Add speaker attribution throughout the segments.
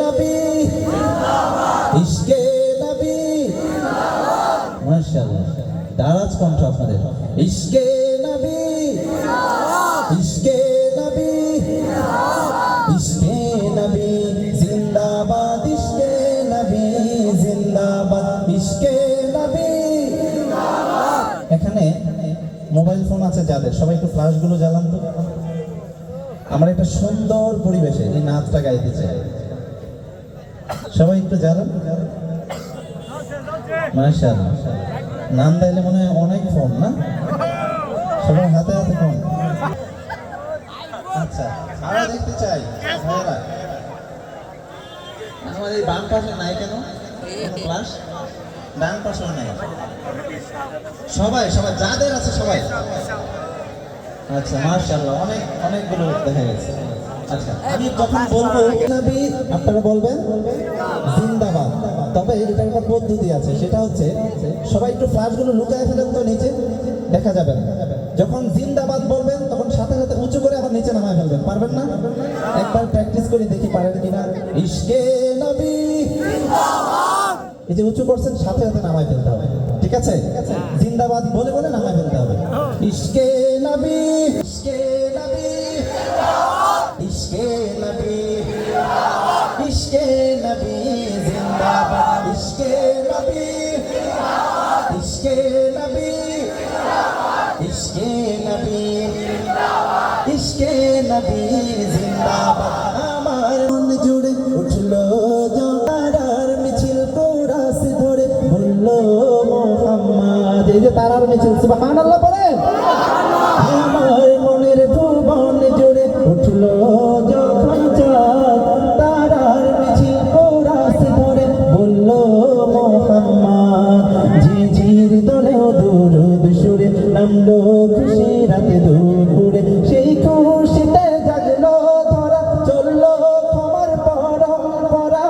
Speaker 1: নবী ইশকে নবী মাশাআল্লাহ দারাজ কণ্ঠ আপনাদের ইশকে নবী ইশকে নবী ইশকে নবী জিন্দাবাদ ইশকে নবী জিন্দাবাদ ইশকে নবী এখানে মোবাইল ফোন আছে যাদের সবাই একটু ফ্ল্যাশগুলো জ্বালান তো আমরা একটা সুন্দর পরিবেশে এই নাচটা গাইতে চাই সবাই একটু জ্বালান মাশাআল্লাহ নাম দিলে মনে হয় অনেক ফোন না সবার হাতে হাতে ফোন আচ্ছা আমরা দেখতে চাই ভাইরা আমার এই বাম পাশে নাই কেন ক্লাস ডান পাশেও নাই সবাই সবাই যাদের আছে সবাই আচ্ছা মাশাআল্লাহ অনেকগুলো দেখা গেছে আচ্ছা আমি যখন বলবো নবী আপনারা বলবেন জিন্দাবাদ তবে এটা একটা পদ্ধতি আছে সেটা হচ্ছে সবাই একটু ফ্ল্যাশগুলো লুকায় ফেলেন তো নিচে দেখা যাবে না যখন জিন্দাবাদ বলবেন তখন সাথে সাথে উঁচু করে আবার নিচে নামায় ফেলবেন পারবেন না একবার প্র্যাকটিস করে দেখি পারেন কিনা ইশকে নবী জিন্দাবাদ এই যে উঁচু করছেন সাথে সাথে নামায় ফেলতে হবে ঠিক আছে জিন্দাবাদ বলে বলে নামায় ফেলতে হবে ইশকে নবী ইশকে নবী ইশকে নবী ইশকে নবী জিন্দাবাদ ইশকে নবী ইশকে নবী ইশকে নবী ইশকে নবী জিন্দাবাদ আমার মন জুড়ে উঠলো তারার মিছিল কোরাস ধরে বললো মুহাম্মদ এই যে তারার মিছিল সুবহানাল্লাহ বলেন আমার মনের ভুবন জুড়ে উঠলো যখন চাঁদ তারার মিছিল কোরাস ধরে বললো মুহাম্মদ ঝিঝির দলেও দুরুদ সুরে নামলো খুশি রাতে দুপুরে সেই খুশিতে জাগলো ধরা চললো ক্ষমার পরম্পরা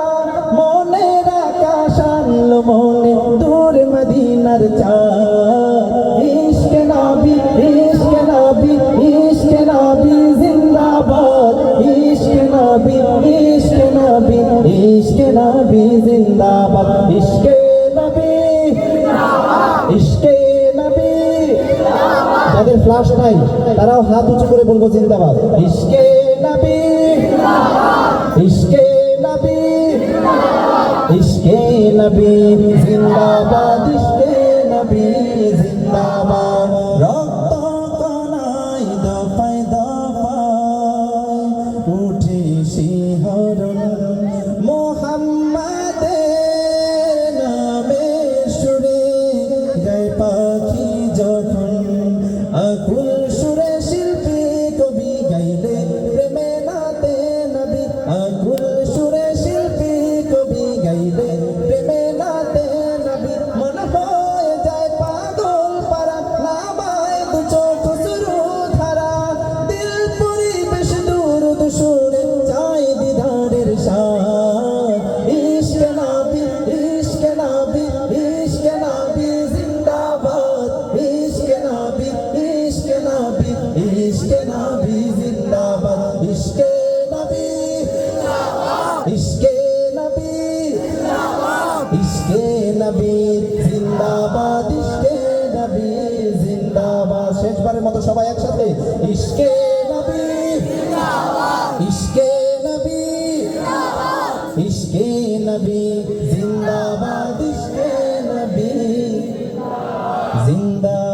Speaker 1: মনের আকাশ আনলো মনে দূর মদিনার চাঁদ ইশকে নবী ইশকে নবী ইশকে নবী জিন্দাবাদ ইশকে নবী ইশকে নবী ইশকে নবী জিন্দাবাদ ইশকে নবী ইশকে নবী যাদের ফ্ল্যাশ নাই তারাও হাত উঁচু করে বলবো জিন্দাবাদ ইশকে নবী ইশকে নবী ইশকে নবী জিন্দাবাদ ইশকে নবী জিন্দাবাদ রক্ত কণায় দফায় দফায় উঠে শিহরণ মুহাম্মাদের নামে সুরে গায় পাখি যখন আকুল সুরে শিল্পী কবি গাইলে প্রেমে নাতে নবী আকুল সুরে শিল্পী কবি গাইলে প্রেমে নাতে নবী মন হয়ে যায় পাগল পারা নামায় দু চোখ শুরু ধারা দিল পরিবেশ দূর সুরে চাই দিদারের সাথ ইশকে নবী ইশকে নবী ইশকে নবী জিন্দাবাদ ইশকে নবী ইশকে নবী ইশকে নবী জিন্দাবাদ ইশকে নবী ইশকে নবী ইশকে নবী জিন্দাবাদ ইশকে নবী জিন্দাবাদ শেষবারের মতো সবাই একসাথে ইশকে নবী ইশকে নবী ইশকে নবী জিন্দাবাদ ইশকে নবী জিন্দাবাদ